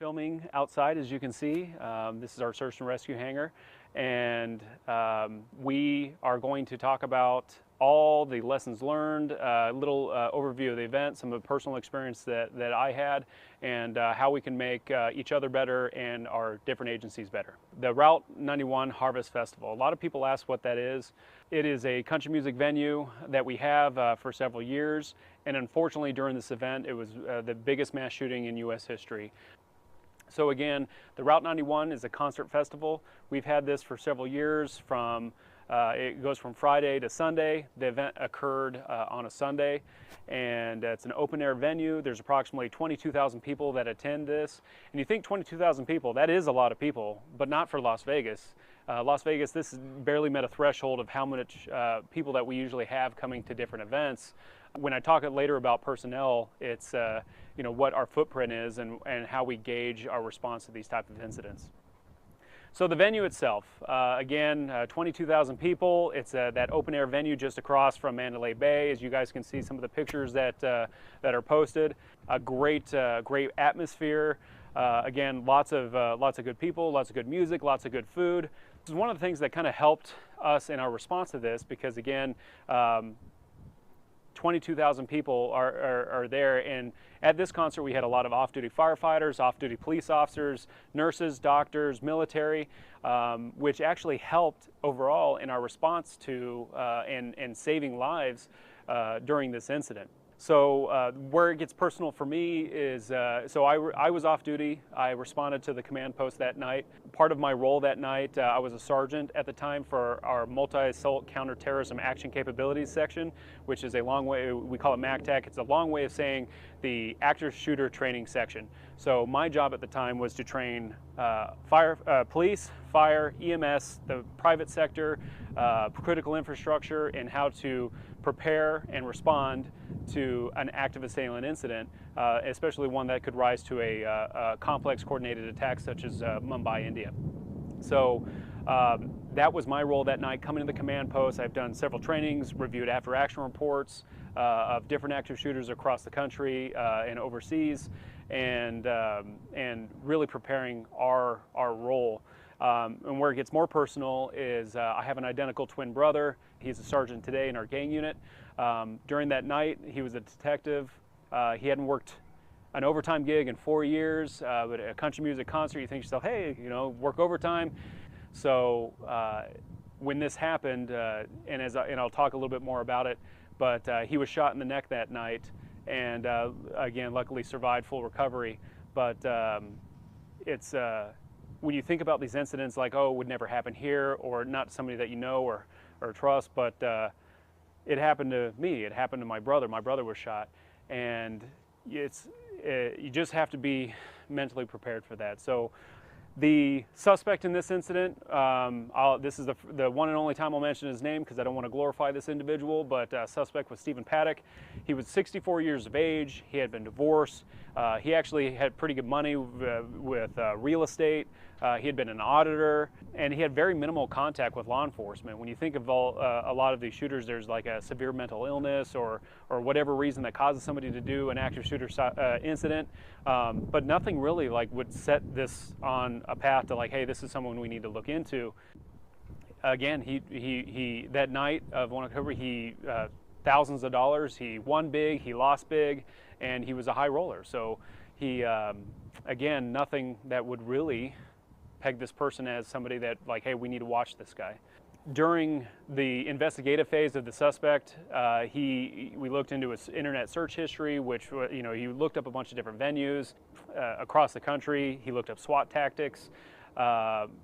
Filming outside, as you can see. This is our search and rescue hangar, and we are going to talk about all the lessons learned, a little overview of the event, some of the personal experience that I had, and how we can make each other better and our different agencies better. The Route 91 Harvest Festival. A lot of people ask what that is. It is a country music venue that we have for several years, and unfortunately during this event it was the biggest mass shooting in U.S. history. So again, the Route 91 is a concert festival. We've had this for several years. It goes from Friday to Sunday. The event occurred on a Sunday, and it's an open-air venue. There's approximately 22,000 people that attend this. And you think 22,000 people, that is a lot of people, but not for Las Vegas. Las Vegas, this has barely met a threshold of how much people that we usually have coming to different events. When I talk later about personnel, it's what our footprint is and how we gauge our response to these type of incidents. So the venue itself, again, 22,000 people. It's that open air venue just across from Mandalay Bay. As you guys can see, some of the pictures that are posted. A great atmosphere. Again, lots of good people, lots of good music, lots of good food. This is one of the things that kind of helped us in our response to this, because again, 22,000 people are there, and at this concert we had a lot of off-duty firefighters, off-duty police officers, nurses, doctors, military, which actually helped overall in our response to and saving lives during this incident. So where it gets personal for me is, so I was off duty. I responded to the command post that night. Part of my role that night, I was a sergeant at the time for our Multi-Assault Counterterrorism Action Capabilities section, which is a long way, we call it MACTAC. It's a long way of saying the active shooter training section. So my job at the time was to train police, fire, EMS, the private sector, critical infrastructure, and how to prepare and respond to an active assailant incident, especially one that could rise to a complex coordinated attack such as Mumbai, India. So that was my role that night, coming to the command post. I've done several trainings, reviewed after action reports of different active shooters across the country and overseas, and really preparing our role. And where it gets more personal is I have an identical twin brother. He's a sergeant today in our gang unit. During that night, he was a detective. He hadn't worked an overtime gig in 4 years, but a country music concert, you think to yourself, hey, work overtime. So when this happened, and I'll talk a little bit more about it, but he was shot in the neck that night, and again, luckily survived full recovery. But it's when you think about these incidents, like, oh, it would never happen here, or not somebody that you know or trust, but it happened to me. It happened to my brother. My brother was shot, and you just have to be mentally prepared for that. So the suspect in this incident, this is the one and only time I'll mention his name because I don't want to glorify this individual, but suspect was Stephen Paddock. He was 64 years of age. He had been divorced. He actually had pretty good money with real estate. He had been an auditor, and he had very minimal contact with law enforcement. When you think of a lot of these shooters, there's like a severe mental illness or whatever reason that causes somebody to do an active shooter incident, but nothing really would set this on a path to hey, this is someone we need to look into. Again, he that night of 1 October, he thousands of dollars. He won big, he lost big, and he was a high roller. So he, again, nothing that would really peg this person as somebody that hey, we need to watch this guy. During the investigative phase of the suspect, we looked into his internet search history, which he looked up a bunch of different venues across the country. He looked up SWAT tactics,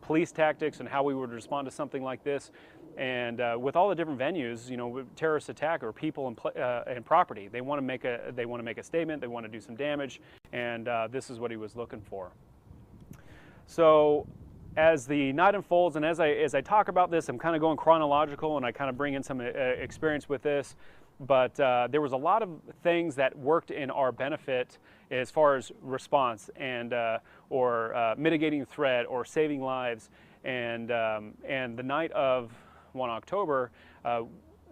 police tactics, and how we would respond to something like this. And with all the different venues, terrorist attack or people and property, they want to make a statement, they want to do some damage, and this is what he was looking for. So as the night unfolds, and as I talk about this, I'm kind of going chronological, and I kind of bring in some experience with this. But there was a lot of things that worked in our benefit as far as response and or mitigating threat or saving lives. And the night of 1 October,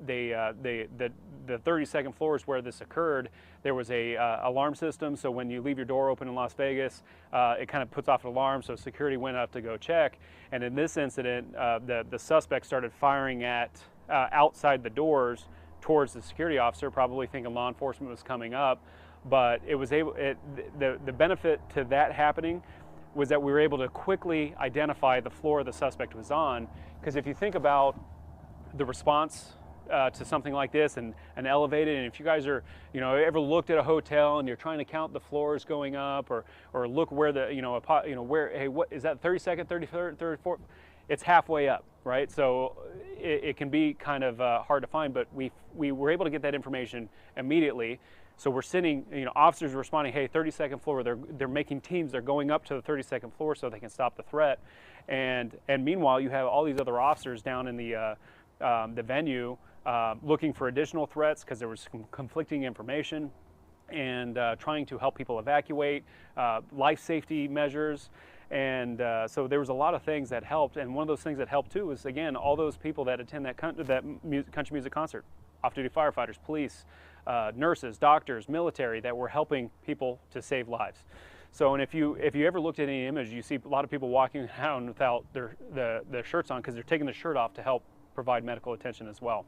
the the 32nd floor is where this occurred. There was a alarm system, so when you leave your door open in Las Vegas, it kind of puts off an alarm, so security went up to go check. And in this incident, the suspect started firing at outside the doors towards the security officer, probably thinking law enforcement was coming up. But it was the benefit to that happening was that we were able to quickly identify the floor the suspect was on. Because if you think about the response to something like this and elevated, and if you guys are, ever looked at a hotel and you're trying to count the floors going up, or look where the, where, hey, what is that, 32nd, 33rd, 34th? It's halfway up, right? So it can be kind of hard to find, but we were able to get that information immediately. So we're sending, officers are responding, hey, 32nd floor, they're making teams, they're going up to the 32nd floor so they can stop the threat. And meanwhile, you have all these other officers down in the venue looking for additional threats because there was some conflicting information, and trying to help people evacuate, life safety measures. And so there was a lot of things that helped, and one of those things that helped too was, again, all those people that attend that country music concert, off-duty firefighters, police, nurses, doctors, military, that were helping people to save lives. So, and if you ever looked at any image, you see a lot of people walking around without their shirts on because they're taking the shirt off to help provide medical attention as well.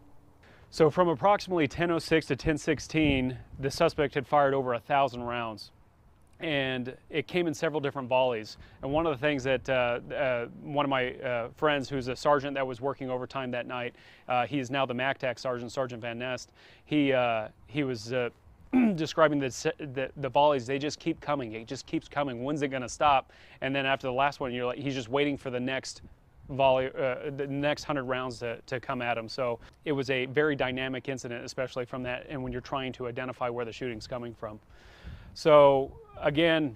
So from approximately 10:06 to 10:16, the suspect had fired over 1,000 rounds. And it came in several different volleys. And one of the things that one of my friends, who's a sergeant that was working overtime that night, he is now the MACTAC sergeant, Sergeant Van Nest. He was describing the volleys. They just keep coming. It just keeps coming. When's it going to stop? And then after the last one, you're like, he's just waiting for the next volley, the next 100 rounds to come at him. So it was a very dynamic incident, especially from that, and when you're trying to identify where the shooting's coming from. So again,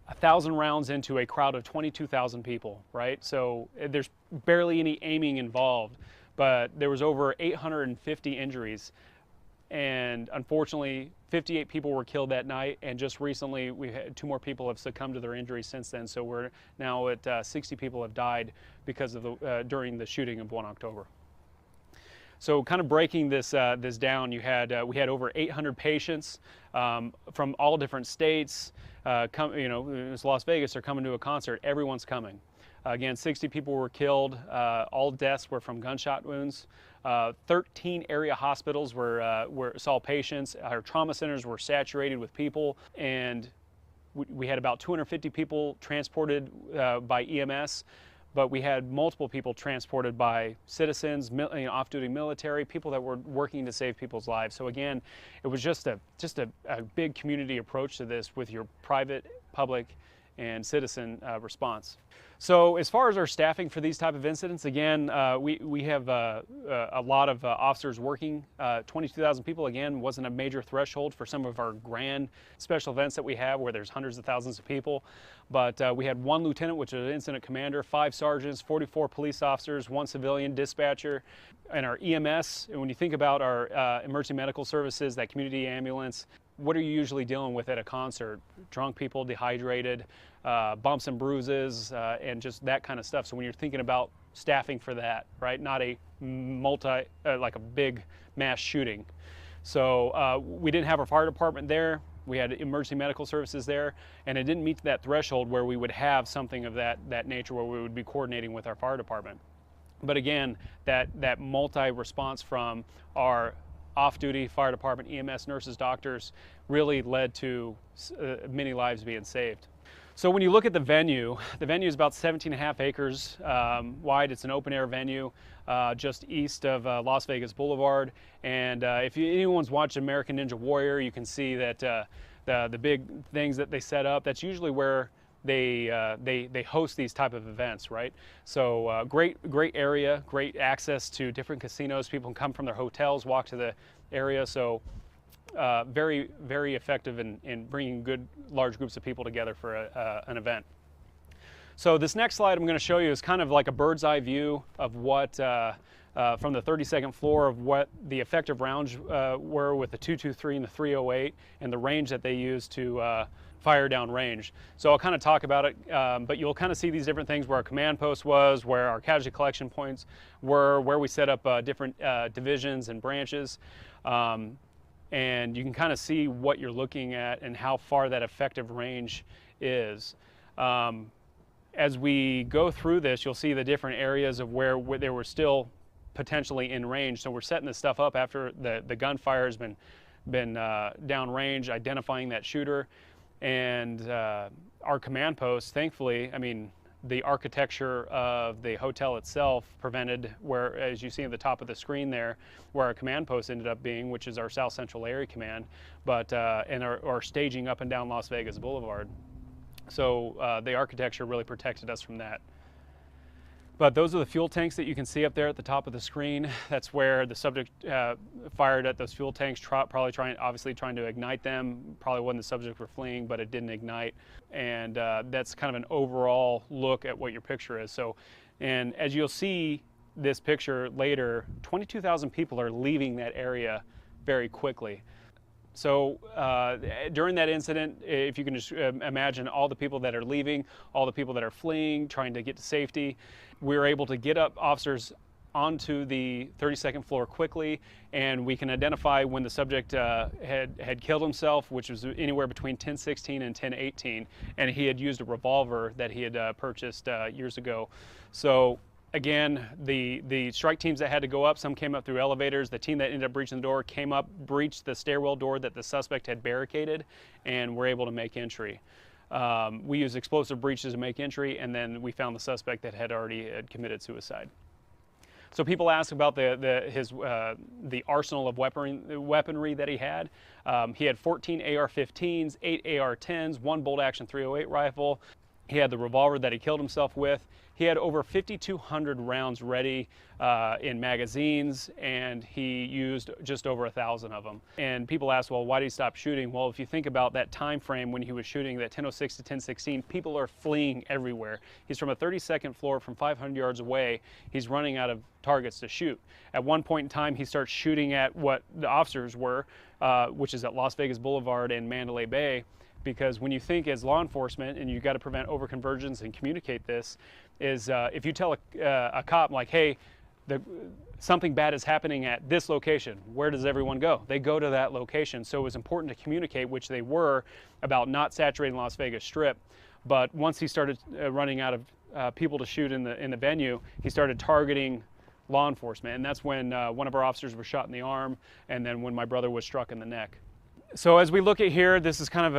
1,000 rounds into a crowd of 22,000 people, right? So there's barely any aiming involved, but there was over 850 injuries. And unfortunately, 58 people were killed that night, and just recently we had 2 more people have succumbed to their injuries since then. So we're now at 60 people have died because of during the shooting of 1 October. So kind of breaking this down, we had over 800 patients from all different states. It's Las Vegas, they're coming to a concert. Everyone's coming. Again, 60 people were killed. All deaths were from gunshot wounds. 13 area hospitals saw patients. Our trauma centers were saturated with people, and we had about 250 people transported by EMS. But we had multiple people transported by citizens, off-duty military, people that were working to save people's lives. So again, it was just a big community approach to this with your private, public, and citizen response. So as far as our staffing for these type of incidents, again, we have a lot of officers working. 22,000 people, again, wasn't a major threshold for some of our grand special events that we have where there's hundreds of thousands of people. But we had 1 lieutenant, which is an incident commander, 5 sergeants, 44 police officers, 1 civilian dispatcher, and our EMS. And when you think about our emergency medical services, that community ambulance, what are you usually dealing with at a concert? Drunk people, dehydrated, bumps and bruises, and just that kind of stuff. So when you're thinking about staffing for that, right? Not a like a big mass shooting. So we didn't have our fire department there. We had emergency medical services there, and it didn't meet that threshold where we would have something of that nature where we would be coordinating with our fire department. But again, that multi-response from our off-duty fire department, EMS, nurses, doctors, really led to many lives being saved. So when you look at the venue is about 17.5 acres wide. It's an open-air venue just east of Las Vegas Boulevard. And if anyone's watched American Ninja Warrior, you can see that the big things that they set up, that's usually where they host these type of events, right? So great area, great access to different casinos. People can come from their hotels, walk to the area. So very, very effective in bringing good large groups of people together for an event. So this next slide I'm going to show you is kind of like a bird's eye view of what from the 32nd floor of what the effective rounds were with the 223 and the 308 and the range that they used to fire down range. So I'll kind of talk about it, but you'll kind of see these different things where our command post was, where our casualty collection points were, where we set up different divisions and branches. And you can kind of see what you're looking at and how far that effective range is. As we go through this, you'll see the different areas of where they were still potentially in range. So we're setting this stuff up after the gunfire has been down range, identifying that shooter. And our command post, thankfully, I mean, the architecture of the hotel itself prevented where, as you see at the top of the screen there, where our command post ended up being, which is our South Central Area Command, but and our staging up and down Las Vegas Boulevard. So the architecture really protected us from that. But those are the fuel tanks that you can see up there at the top of the screen. That's where the subject fired at those fuel tanks, probably obviously trying to ignite them. Probably when the subject were fleeing, but it didn't ignite. And that's kind of an overall look at what your picture is. So, and as you'll see this picture later, 22,000 people are leaving that area very quickly. So during that incident, if you can just imagine all the people that are leaving, all the people that are fleeing, trying to get to safety, we were able to get up officers onto the 32nd floor quickly, and we can identify when the subject had killed himself, which was anywhere between 10:16 and 10:18, and he had used a revolver that he had purchased years ago. So again, the strike teams that had to go up, some came up through elevators. The team that ended up breaching the door came up, breached the stairwell door that the suspect had barricaded, and were able to make entry. We used explosive breaches to make entry, and then we found the suspect that had already committed suicide. So people ask about the arsenal of weaponry that he had. He had 14 AR-15s, 8 AR-10s, 1 bolt-action .308 rifle. He had the revolver that he killed himself with. He had over 5,200 rounds ready in magazines, and he used just over 1,000 of them. And people ask, well, why did he stop shooting? Well, if you think about that time frame when he was shooting, that 10:06 to 10:16, people are fleeing everywhere. He's from a 32nd floor from 500 yards away. He's running out of targets to shoot. At one point in time, he starts shooting at what the officers were, which is at Las Vegas Boulevard and Mandalay Bay. Because when you think as law enforcement, and you've got to prevent overconvergence and communicate this, is if you tell a cop like, hey, something bad is happening at this location, where does everyone go? They go to that location. So it was important to communicate, which they were, about not saturating Las Vegas Strip. But once he started running out of people to shoot in the venue, he started targeting law enforcement. And that's when one of our officers was shot in the arm, and then when my brother was struck in the neck. So as we look at here, this is kind of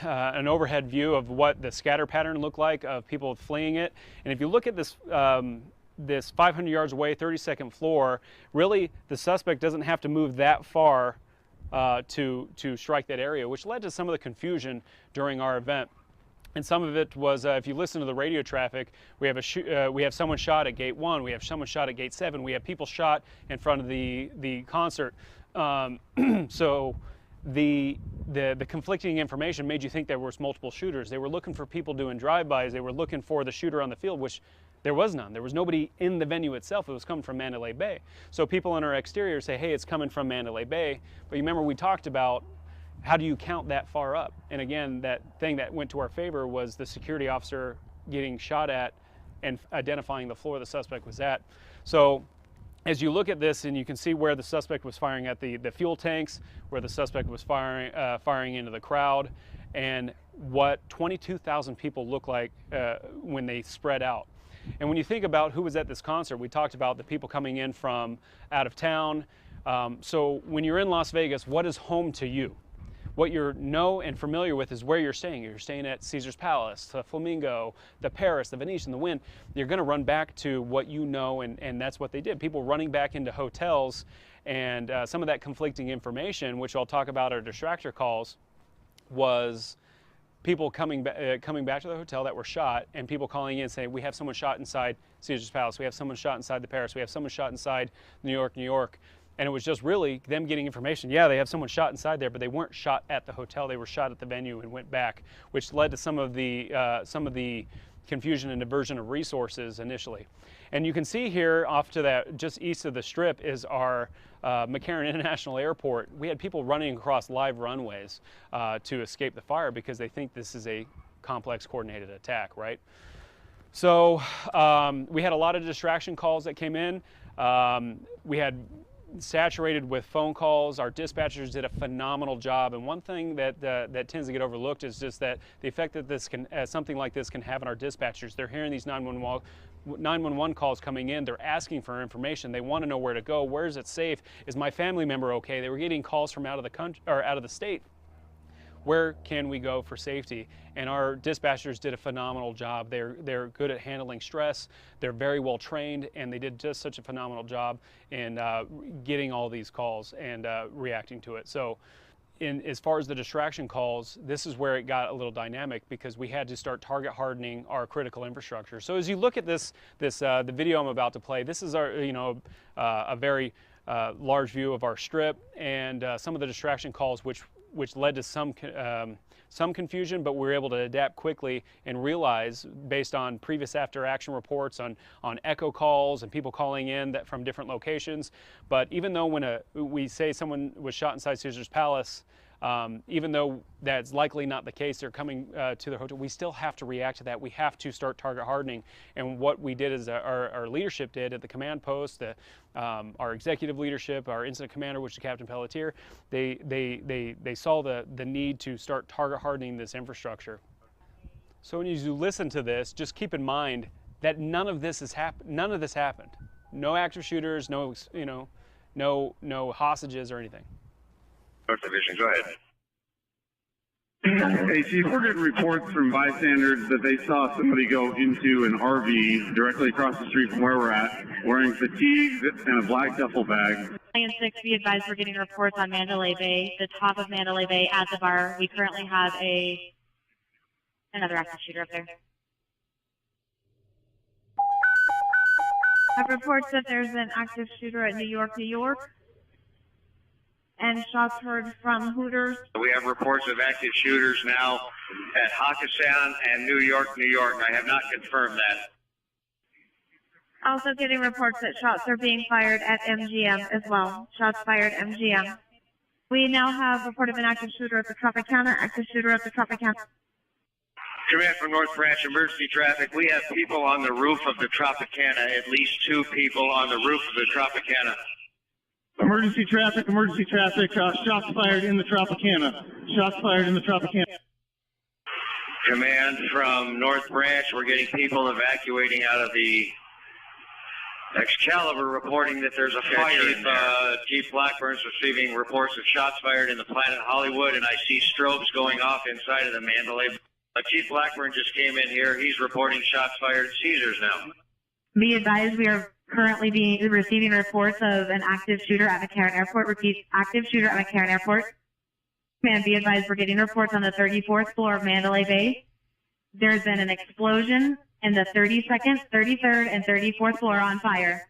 an overhead view of what the scatter pattern looked like of people fleeing it. And if you look at this, this 500 yards away, 32nd floor, really the suspect doesn't have to move that far to strike that area, which led to some of the confusion during our event. And some of it was, if you listen to the radio traffic, we have someone shot at gate 1, we have someone shot at gate 7, we have people shot in front of the concert. So the conflicting information made you think there was multiple shooters. They were looking for people doing drive-bys. They were looking for the shooter on the field, which there was none. There was nobody in the venue itself. It was coming from Mandalay Bay. So people on our exterior say, hey, it's coming from Mandalay Bay. But you remember we talked about how do you count that far up? And again, that thing that went to our favor was the security officer getting shot at and identifying the floor the suspect was at. So as you look at this, and you can see where the suspect was firing at the fuel tanks, where the suspect was firing into the crowd, and what 22,000 people look like when they spread out. And when you think about who was at this concert, we talked about the people coming in from out of town. So when you're in Las Vegas, what is home to you? What you're and familiar with is where you're staying. You're staying at Caesar's Palace, the Flamingo, the Paris, the Venetian, the Wynn. You're going to run back to what you know, and that's what they did. People running back into hotels, and some of that conflicting information, which I'll talk about our distractor calls, was people coming back to the hotel that were shot, and people calling in saying, we have someone shot inside Caesar's Palace, we have someone shot inside the Paris, we have someone shot inside New York. And it was just really them getting information. Yeah, they have someone shot inside there, but they weren't shot at the hotel. They were shot at the venue and went back, which led to some of the confusion and diversion of resources initially. And you can see here off to that, just east of the strip is our McCarran International Airport. We had people running across live runways to escape the fire because they think this is a complex coordinated attack, right? So we had a lot of distraction calls that came in. We had saturated with phone calls. Our dispatchers did a phenomenal job, and one thing that that tends to get overlooked is just that the effect that this can, something like this can have on our dispatchers. They're hearing these 911 calls coming in. They're asking for information. They want to know where to go. Where is it safe? Is my family member okay? They were getting calls from out of the country or out of the state. Where can we go for safety? And our dispatchers did a phenomenal job. They're good at handling stress. They're very well trained, and they did just such a phenomenal job in getting all these calls and reacting to it. So as far as the distraction calls, this is where it got a little dynamic because we had to start target hardening our critical infrastructure. So as you look at the video I'm about to play, this is our, a very large view of our strip and some of the distraction calls which led to some confusion, but we were able to adapt quickly and realize, based on previous after-action reports on echo calls and people calling in from different locations. But even though when we say someone was shot inside Caesar's Palace, even though that's likely not the case, they're coming to the hotel, we still have to react to that. We have to start target hardening. And what we did is our leadership did at the command post, our executive leadership, our incident commander, which is Captain Pelletier, they saw the need to start target hardening this infrastructure. So when you listen to this, just keep in mind that none of this happened. No active shooters, no hostages or anything. Division, go ahead. Hey, Chief, we're getting reports from bystanders that they saw somebody go into an RV directly across the street from where we're at, wearing fatigues and a black duffel bag. And 6, be advised we're getting reports on Mandalay Bay, the top of Mandalay Bay at the bar. We currently have another active shooter up there. I have reports that there's an active shooter at New York, New York. And shots heard from Hooters. We have reports of active shooters now at Hakkasan and New York, New York. I have not confirmed that. Also getting reports that shots are being fired at MGM as well. Shots fired at MGM. We now have report of an active shooter at the Tropicana, active shooter at the Tropicana. Command from North Branch Emergency Traffic. We have people on the roof of the Tropicana, at least 2 people on the roof of the Tropicana. Emergency traffic, shots fired in the Tropicana. Shots fired in the Tropicana. Command from North Branch, we're getting people evacuating out of the Excalibur, reporting that there's a fire in there. Chief Blackburn's receiving reports of shots fired in the Planet Hollywood, and I see strobes going off inside of the Mandalay. Chief Blackburn just came in here. He's reporting shots fired at Caesars now. Be advised we are currently receiving reports of an active shooter at McCarran Airport. Repeat, active shooter at McCarran Airport. And be advised we're getting reports on the 34th floor of Mandalay Bay. There's been an explosion and the 32nd, 33rd, and 34th floor on fire.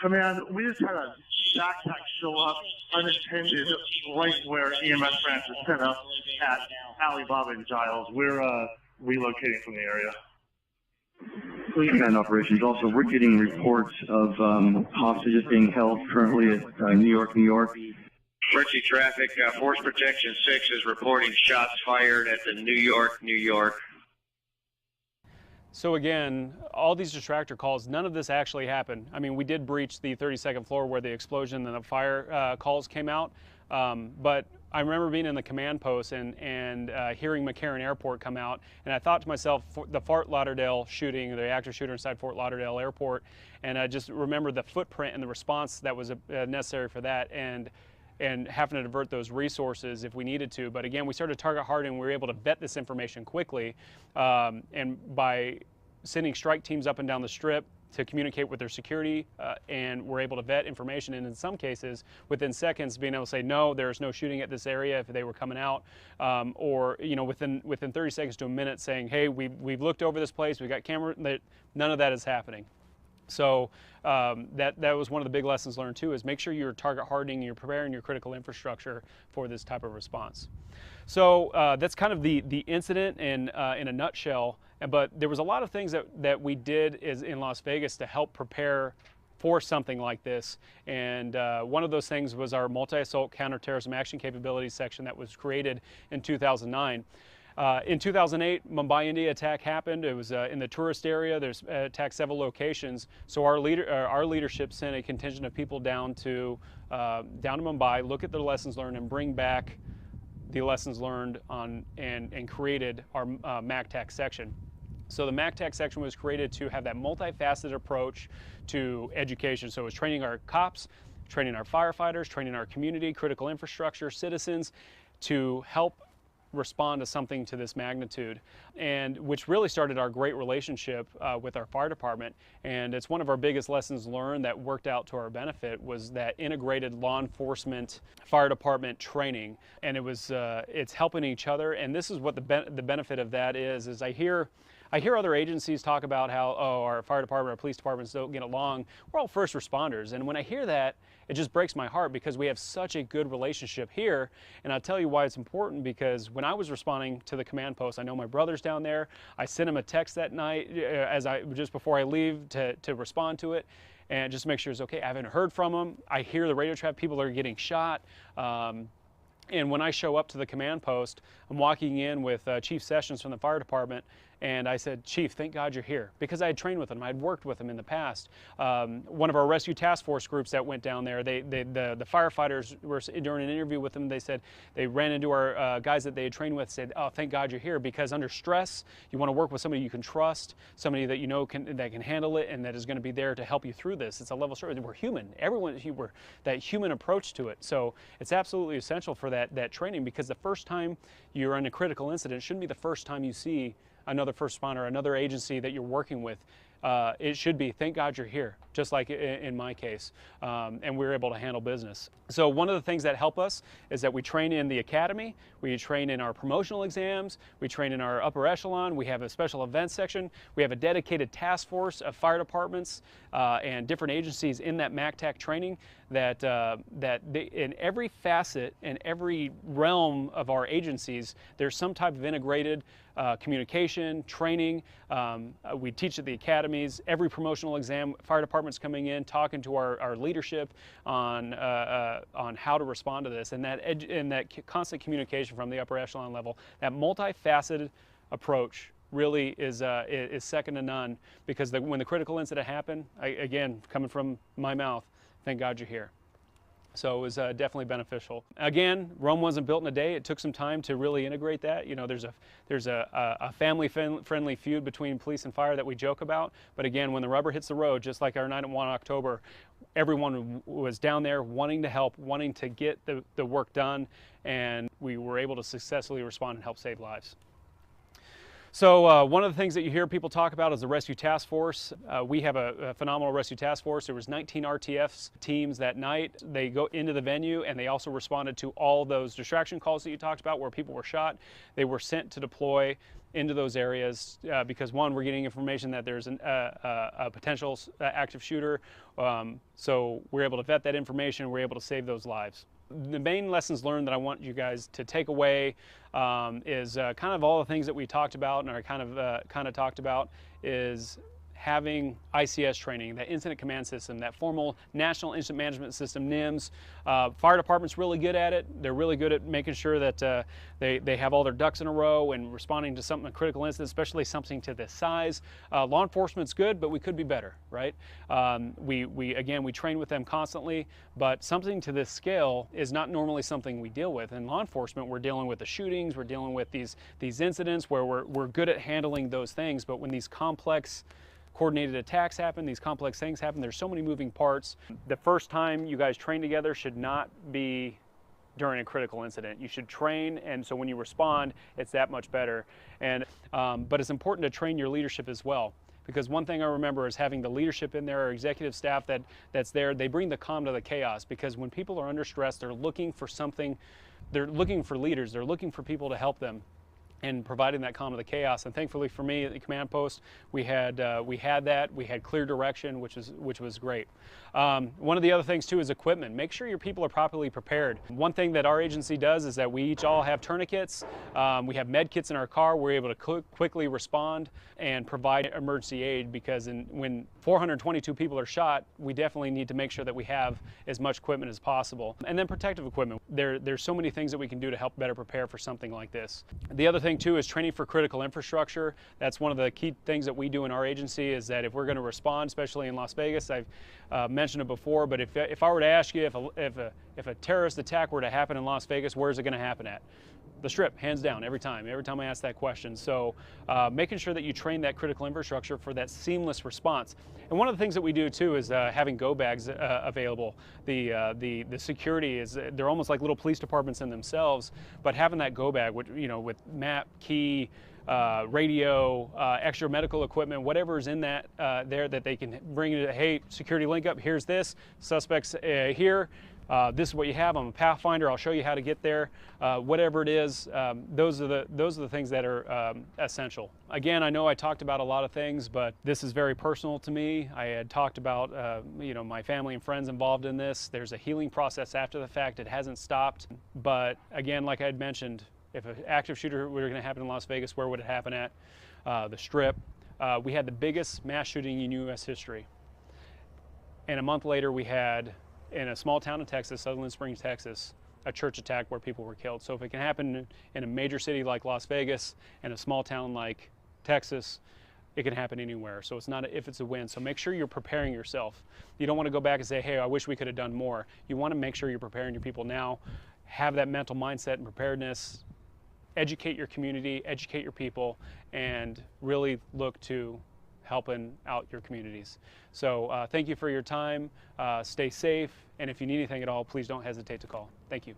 Command, we just had a backpack show up unattended right where EMS branch is set up at Alibaba and Giles. We're relocating from the area. Command operations. Also, we're getting reports of hostages being held currently at New York, New York. Emergency Traffic, Force Protection 6 is reporting shots fired at the New York, New York. So again, all these distractor calls, none of this actually happened. I mean, we did breach the 32nd floor where the explosion and the fire calls came out, but I remember being in the command post and hearing McCarran Airport come out, and I thought to myself, the Fort Lauderdale shooting, the active shooter inside Fort Lauderdale Airport, and I just remember the footprint and the response that was necessary for that, and having to divert those resources if we needed to. But again, we started target hardening. We were able to vet this information quickly, and by sending strike teams up and down the strip to communicate with their security, and we're able to vet information, and in some cases, within seconds, being able to say, no, there's no shooting at this area if they were coming out, or within 30 seconds to a minute saying, hey, we've looked over this place, we've got camera, none of that is happening. So that was one of the big lessons learned too, is make sure you're target hardening, you're preparing your critical infrastructure for this type of response. So that's kind of the incident in a nutshell. But there was a lot of things that we did in Las Vegas to help prepare for something like this. And one of those things was our multi-assault counterterrorism action capabilities section that was created in 2009. In 2008, Mumbai, India attack happened. It was in the tourist area. There's attacked several locations. So our leadership sent a contingent of people down to Mumbai, look at the lessons learned, and bring back the lessons learned and created our MACTAC section. So the MACTAC section was created to have that multifaceted approach to education. So it was training our cops, training our firefighters, training our community, critical infrastructure, citizens to help respond to something to this magnitude, and which really started our great relationship with our fire department. And it's one of our biggest lessons learned that worked out to our benefit was that integrated law enforcement fire department training, and it's helping each other. And this is what the benefit of that is I hear other agencies talk about how, oh, our fire department, our police departments don't get along. We're all first responders. And when I hear that, it just breaks my heart because we have such a good relationship here. And I'll tell you why it's important, because when I was responding to the command post, I know my brother's down there. I sent him a text that night just before I leave to respond to it and just make sure it's okay. I haven't heard from him. I hear the radio traffic, people are getting shot. And when I show up to the command post, I'm walking in with Chief Sessions from the fire department, and I said, Chief, thank God you're here, because I had trained with him. I'd worked with him in the past. One of our rescue task force groups that went down there, the firefighters were during an interview with them. They said they ran into our guys that they had trained with, said, oh, thank God you're here, because under stress, you want to work with somebody you can trust, somebody that you know that can handle it and that is going to be there to help you through this. It's a level service. We're human. We're that human approach to it. So it's absolutely essential for that training, because the first time you're in a critical incident shouldn't be the first time you see another first responder, another agency that you're working with. It should be, thank God you're here, just like in my case, and we're able to handle business. So one of the things that help us is that we train in the academy, we train in our promotional exams, we train in our upper echelon, we have a special events section, we have a dedicated task force of fire departments and different agencies in that MACTAC training that in every facet, in every realm of our agencies, there's some type of integrated communication, training. We teach at the academies. Every promotional exam, fire department's coming in, talking to our leadership on how to respond to this, and that constant communication from the upper echelon level, that multifaceted approach really is second to none, because when the critical incident happened, again, coming from my mouth, thank God you're here. So it was definitely beneficial. Again, Rome wasn't built in a day. It took some time to really integrate that. You know, there's a family-friendly feud between police and fire that we joke about. But again, when the rubber hits the road, just like our night at 1 October, everyone was down there wanting to help, wanting to get the work done, and we were able to successfully respond and help save lives. So one of the things that you hear people talk about is the Rescue Task Force. We have a phenomenal Rescue Task Force. There was 19 RTFs teams that night. They go into the venue, and they also responded to all those distraction calls that you talked about where people were shot. They were sent to deploy into those areas because, one, we're getting information that there's a potential active shooter. So we're able to vet that information. We're able to save those lives. The main lessons learned that I want you guys to take away is kind of all the things that we talked about and are kind of talked about is having ICS training, that incident command system, that formal National Incident Management System, NIMS. Fire department's really good at it. They're really good at making sure that they have all their ducks in a row and responding to something, a critical incident, especially something to this size. Law enforcement's good, but we could be better, right? We train with them constantly, but something to this scale is not normally something we deal with. In law enforcement, we're dealing with the shootings, we're dealing with these incidents where we're good at handling those things, but when these complex coordinated attacks happen, these complex things happen, there's so many moving parts. The first time you guys train together should not be during a critical incident. You should train, and so when you respond, it's that much better. And but it's important to train your leadership as well, because one thing I remember is having the leadership in there, our executive staff that's there, they bring the calm to the chaos, because when people are under stress, they're looking for something, they're looking for leaders, they're looking for people to help them. and providing that calm to the chaos. And thankfully for me at the command post, we had that. We had clear direction, which was great. One of the other things too is equipment. Make sure your people are properly prepared. One thing that our agency does is that we each all have tourniquets. We have med kits in our car. We're able to quickly respond and provide emergency aid, because when 422 people are shot, we definitely need to make sure that we have as much equipment as possible. And then protective equipment. There's so many things that we can do to help better prepare for something like this. The other thing too is training for critical infrastructure. That's one of the key things that we do in our agency, is that if we're going to respond, especially in Las Vegas, I've mentioned it before, but if I were to ask you if a terrorist attack were to happen in Las Vegas, where's it going to happen at? The Strip, hands down, every time I ask that question. So making sure that you train that critical infrastructure for that seamless response. And one of the things that we do too is having go bags available. The security they're almost like little police departments in themselves, but having that go bag with map, key, radio, extra medical equipment, whatever is in that there that they can bring it. Hey, security link up, here's this, suspects here. This is what you have. I'm a Pathfinder. I'll show you how to get there. Whatever it is, those are the things that are essential. Again, I know I talked about a lot of things, but this is very personal to me. I had talked about my family and friends involved in this. There's a healing process after the fact. It hasn't stopped. But again, like I had mentioned, if an active shooter were going to happen in Las Vegas, where would it happen at? The Strip. We had the biggest mass shooting in U.S. history. And a month later, we had, in a small town in Texas, Sutherland Springs, Texas, a church attack where people were killed. So if it can happen in a major city like Las Vegas and a small town like Texas, it can happen anywhere. So it's not if it's a win. So make sure you're preparing yourself. You don't want to go back and say, hey, I wish we could have done more. You want to make sure you're preparing your people now, have that mental mindset and preparedness, educate your community, educate your people, and really look to helping out your communities. So thank you for your time. Stay safe, and if you need anything at all, please don't hesitate to call. Thank you.